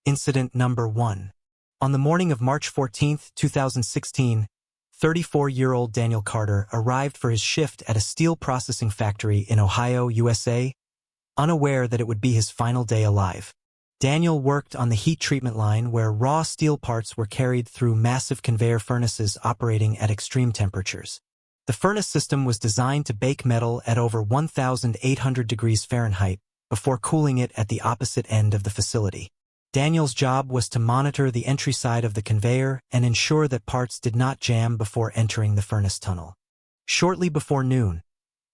Incident number 1. On the morning of March 14, 2016, 34-year-old Daniel Carter arrived for his shift at a steel processing factory in Ohio, USA, unaware that it would be his final day alive. Daniel worked on the heat treatment line where raw steel parts were carried through massive conveyor furnaces operating at extreme temperatures. The furnace system was designed to bake metal at over 1,800 degrees Fahrenheit before cooling it at the opposite end of the facility. Daniel's job was to monitor the entry side of the conveyor and ensure that parts did not jam before entering the furnace tunnel. Shortly before noon,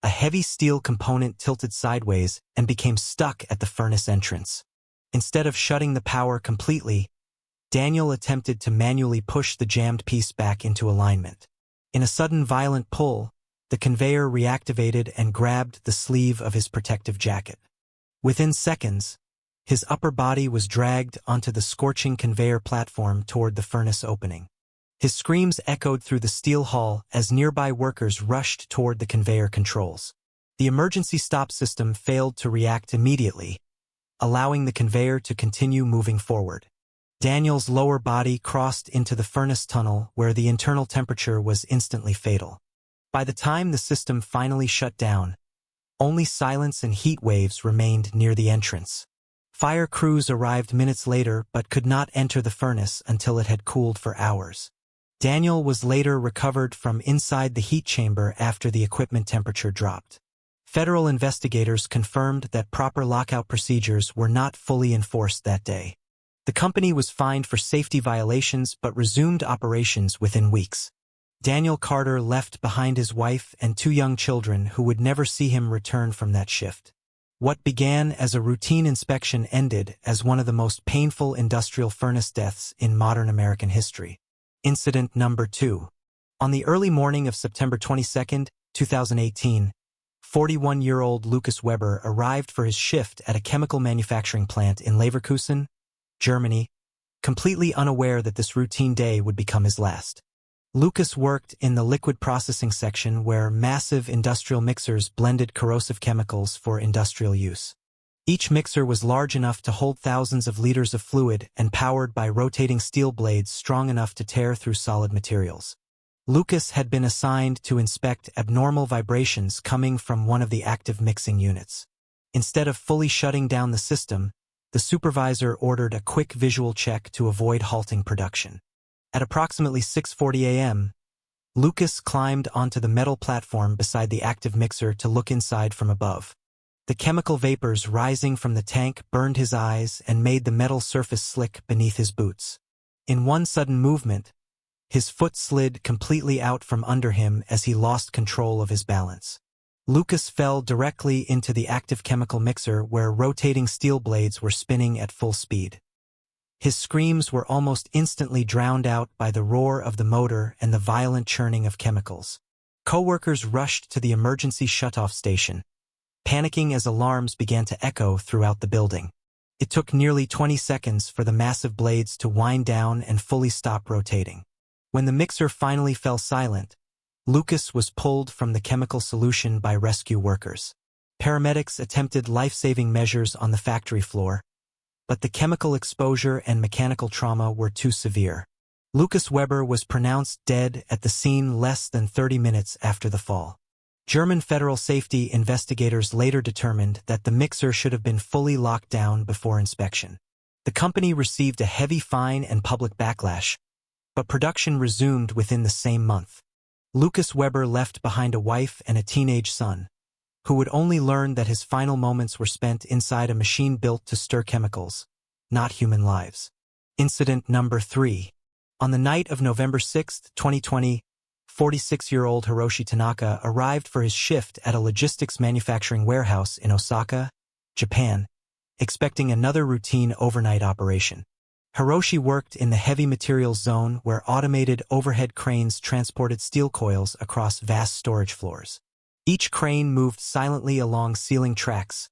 a heavy steel component tilted sideways and became stuck at the furnace entrance. Instead of shutting the power completely, Daniel attempted to manually push the jammed piece back into alignment. In a sudden violent pull, the conveyor reactivated and grabbed the sleeve of his protective jacket. Within seconds, his upper body was dragged onto the scorching conveyor platform toward the furnace opening. His screams echoed through the steel hall as nearby workers rushed toward the conveyor controls. The emergency stop system failed to react immediately, allowing the conveyor to continue moving forward. Daniel's lower body crossed into the furnace tunnel where the internal temperature was instantly fatal. By the time the system finally shut down, only silence and heat waves remained near the entrance. Fire crews arrived minutes later but could not enter the furnace until it had cooled for hours. Daniel was later recovered from inside the heat chamber after the equipment temperature dropped. Federal investigators confirmed that proper lockout procedures were not fully enforced that day. The company was fined for safety violations but resumed operations within weeks. Daniel Carter left behind his wife and 2 young children who would never see him return from that shift. What began as a routine inspection ended as one of the most painful industrial furnace deaths in modern American history. Incident number 2. On the early morning of September 22, 2018, 41-year-old Lucas Weber arrived for his shift at a chemical manufacturing plant in Leverkusen, Germany, completely unaware that this routine day would become his last. Lucas worked in the liquid processing section where massive industrial mixers blended corrosive chemicals for industrial use. Each mixer was large enough to hold thousands of liters of fluid and powered by rotating steel blades strong enough to tear through solid materials. Lucas had been assigned to inspect abnormal vibrations coming from one of the active mixing units. Instead of fully shutting down the system, the supervisor ordered a quick visual check to avoid halting production. At approximately 6:40 a.m., Lucas climbed onto the metal platform beside the active mixer to look inside from above. The chemical vapors rising from the tank burned his eyes and made the metal surface slick beneath his boots. In one sudden movement, his foot slid completely out from under him as he lost control of his balance. Lucas fell directly into the active chemical mixer where rotating steel blades were spinning at full speed. His screams were almost instantly drowned out by the roar of the motor and the violent churning of chemicals. Coworkers rushed to the emergency shutoff station, panicking as alarms began to echo throughout the building. It took nearly 20 seconds for the massive blades to wind down and fully stop rotating. When the mixer finally fell silent, Lucas was pulled from the chemical solution by rescue workers. Paramedics attempted life-saving measures on the factory floor, but the chemical exposure and mechanical trauma were too severe. Lucas Weber was pronounced dead at the scene less than 30 minutes after the fall. German federal safety investigators later determined that the mixer should have been fully locked down before inspection. The company received a heavy fine and public backlash, but production resumed within the same month. Lucas Weber left behind a wife and a teenage son, who would only learn that his final moments were spent inside a machine built to stir chemicals, not human lives. Incident number 3. On the night of November 6, 2020, 46-year-old Hiroshi Tanaka arrived for his shift at a logistics manufacturing warehouse in Osaka, Japan, expecting another routine overnight operation. Hiroshi worked in the heavy materials zone where automated overhead cranes transported steel coils across vast storage floors. Each crane moved silently along ceiling tracks,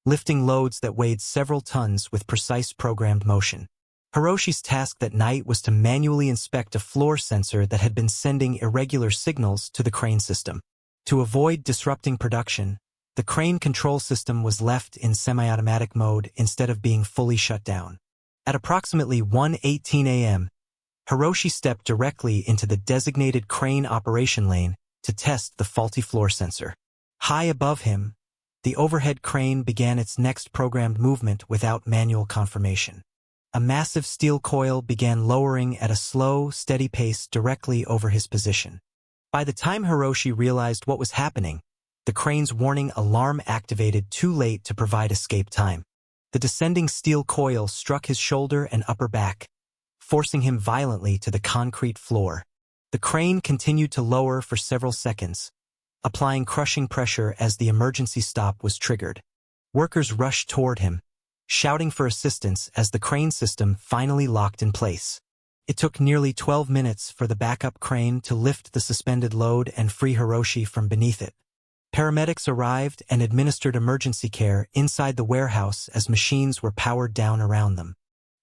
lifting loads that weighed several tons with precise programmed motion. Hiroshi's task that night was to manually inspect a floor sensor that had been sending irregular signals to the crane system. To avoid disrupting production, the crane control system was left in semi-automatic mode instead of being fully shut down. At approximately 1:18 a.m., Hiroshi stepped directly into the designated crane operation lane to test the faulty floor sensor. High above him, the overhead crane began its next programmed movement without manual confirmation. A massive steel coil began lowering at a slow, steady pace directly over his position. By the time Hiroshi realized what was happening, the crane's warning alarm activated too late to provide escape time. The descending steel coil struck his shoulder and upper back, forcing him violently to the concrete floor. The crane continued to lower for several seconds, applying crushing pressure as the emergency stop was triggered. Workers rushed toward him, shouting for assistance as the crane system finally locked in place. It took nearly 12 minutes for the backup crane to lift the suspended load and free Hiroshi from beneath it. Paramedics arrived and administered emergency care inside the warehouse as machines were powered down around them.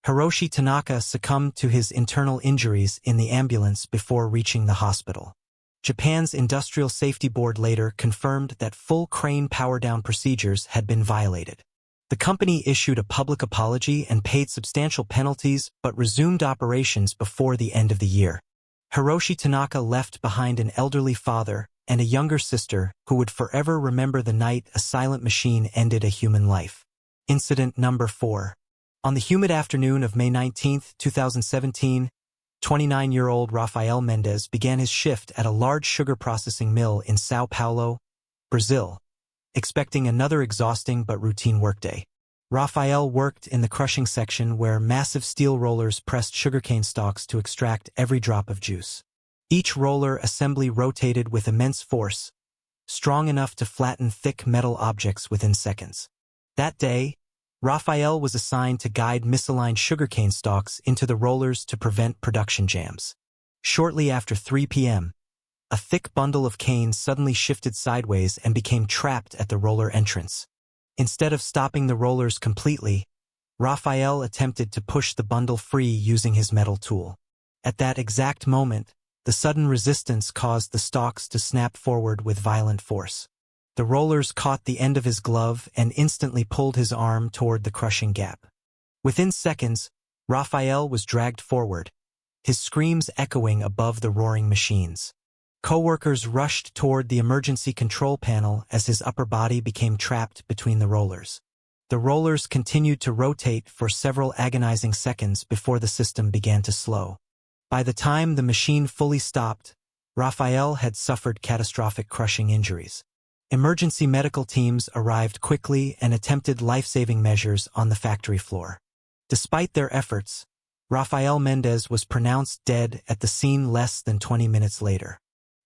Hiroshi Tanaka succumbed to his internal injuries in the ambulance before reaching the hospital. Japan's Industrial Safety Board later confirmed that full crane power-down procedures had been violated. The company issued a public apology and paid substantial penalties but resumed operations before the end of the year. Hiroshi Tanaka left behind an elderly father and a younger sister who would forever remember the night a silent machine ended a human life. Incident number 4. On the humid afternoon of May 19, 2017, 29-year-old Rafael Mendez began his shift at a large sugar processing mill in São Paulo, Brazil, expecting another exhausting but routine workday. Rafael worked in the crushing section where massive steel rollers pressed sugarcane stalks to extract every drop of juice. Each roller assembly rotated with immense force, strong enough to flatten thick metal objects within seconds. That day, Rafael was assigned to guide misaligned sugarcane stalks into the rollers to prevent production jams. Shortly after 3 p.m., a thick bundle of cane suddenly shifted sideways and became trapped at the roller entrance. Instead of stopping the rollers completely, Rafael attempted to push the bundle free using his metal tool. At that exact moment, the sudden resistance caused the stalks to snap forward with violent force. The rollers caught the end of his glove and instantly pulled his arm toward the crushing gap. Within seconds, Rafael was dragged forward, his screams echoing above the roaring machines. Coworkers rushed toward the emergency control panel as his upper body became trapped between the rollers. The rollers continued to rotate for several agonizing seconds before the system began to slow. By the time the machine fully stopped, Rafael had suffered catastrophic crushing injuries. Emergency medical teams arrived quickly and attempted life-saving measures on the factory floor. Despite their efforts, Rafael Mendez was pronounced dead at the scene less than 20 minutes later.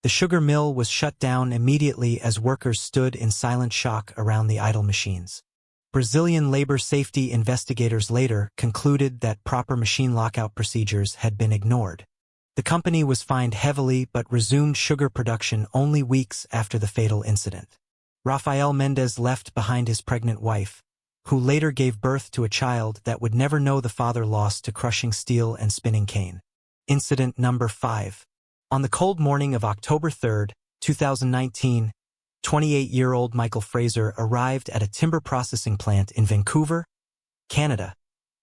The sugar mill was shut down immediately as workers stood in silent shock around the idle machines. Brazilian labor safety investigators later concluded that proper machine lockout procedures had been ignored. The company was fined heavily but resumed sugar production only weeks after the fatal incident. Rafael Mendez left behind his pregnant wife, who later gave birth to a child that would never know the father lost to crushing steel and spinning cane. Incident number 5. On the cold morning of October 3, 2019, 28-year-old Michael Fraser arrived at a timber processing plant in Vancouver, Canada,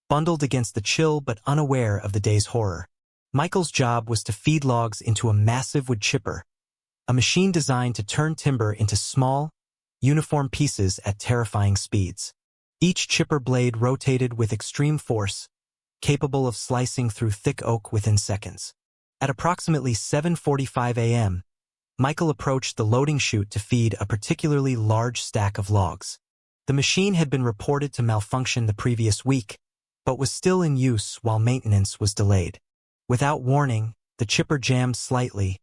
bundled against the chill but unaware of the day's horror. Michael's job was to feed logs into a massive wood chipper, a machine designed to turn timber into small, uniform pieces at terrifying speeds. Each chipper blade rotated with extreme force, capable of slicing through thick oak within seconds. At approximately 7:45 a.m., Michael approached the loading chute to feed a particularly large stack of logs. The machine had been reported to malfunction the previous week, but was still in use while maintenance was delayed. Without warning, the chipper jammed slightly,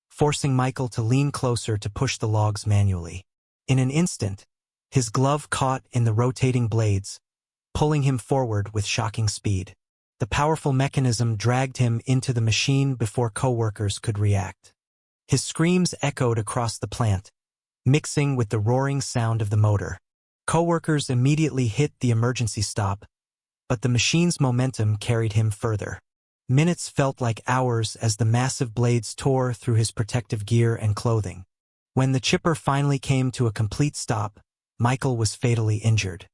forcing Michael to lean closer to push the logs manually. In an instant, his glove caught in the rotating blades, pulling him forward with shocking speed. The powerful mechanism dragged him into the machine before coworkers could react. His screams echoed across the plant, mixing with the roaring sound of the motor. Coworkers immediately hit the emergency stop, but the machine's momentum carried him further. Minutes felt like hours as the massive blades tore through his protective gear and clothing. When the chipper finally came to a complete stop, Michael was fatally injured.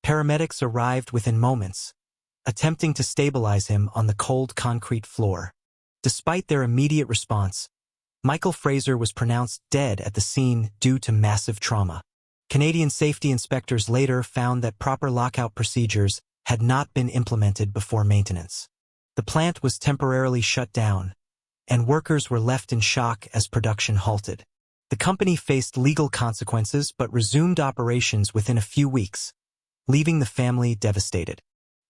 Paramedics arrived within moments, attempting to stabilize him on the cold concrete floor. Despite their immediate response, Michael Fraser was pronounced dead at the scene due to massive trauma. Canadian safety inspectors later found that proper lockout procedures had not been implemented before maintenance. The plant was temporarily shut down, and workers were left in shock as production halted. The company faced legal consequences but resumed operations within a few weeks, leaving the family devastated.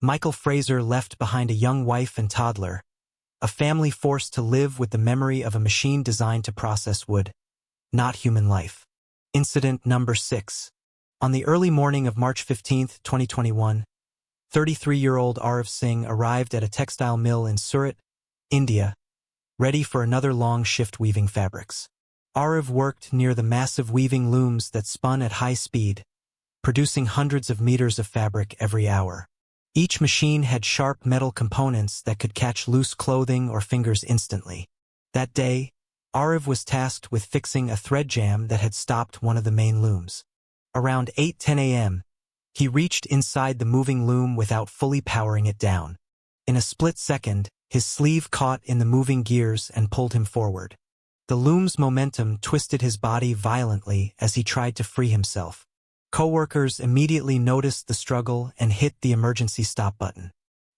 Michael Fraser left behind a young wife and toddler, a family forced to live with the memory of a machine designed to process wood, not human life. Incident number 6. On the early morning of March 15, 2021, 33-year-old Arav Singh arrived at a textile mill in Surat, India, ready for another long shift weaving fabrics. Arav worked near the massive weaving looms that spun at high speed, producing hundreds of meters of fabric every hour. Each machine had sharp metal components that could catch loose clothing or fingers instantly. That day, Arav was tasked with fixing a thread jam that had stopped one of the main looms. Around 8:10 a.m., he reached inside the moving loom without fully powering it down. In a split second, his sleeve caught in the moving gears and pulled him forward. The loom's momentum twisted his body violently as he tried to free himself. Coworkers immediately noticed the struggle and hit the emergency stop button.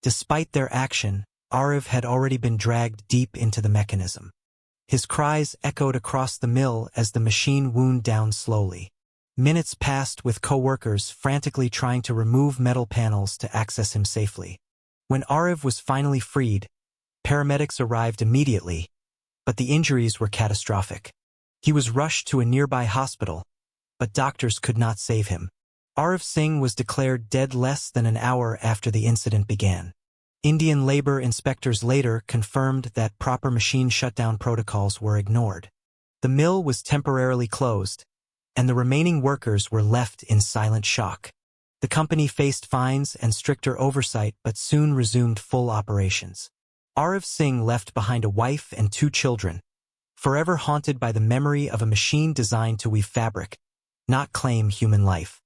Despite their action, Arav had already been dragged deep into the mechanism. His cries echoed across the mill as the machine wound down slowly. Minutes passed with coworkers frantically trying to remove metal panels to access him safely. When Arav was finally freed, paramedics arrived immediately, but the injuries were catastrophic. He was rushed to a nearby hospital, but doctors could not save him. Arav Singh was declared dead less than an hour after the incident began. Indian labor inspectors later confirmed that proper machine shutdown protocols were ignored. The mill was temporarily closed, and the remaining workers were left in silent shock. The company faced fines and stricter oversight but soon resumed full operations. Arav Singh left behind a wife and 2 children, forever haunted by the memory of a machine designed to weave fabric, not claim human life.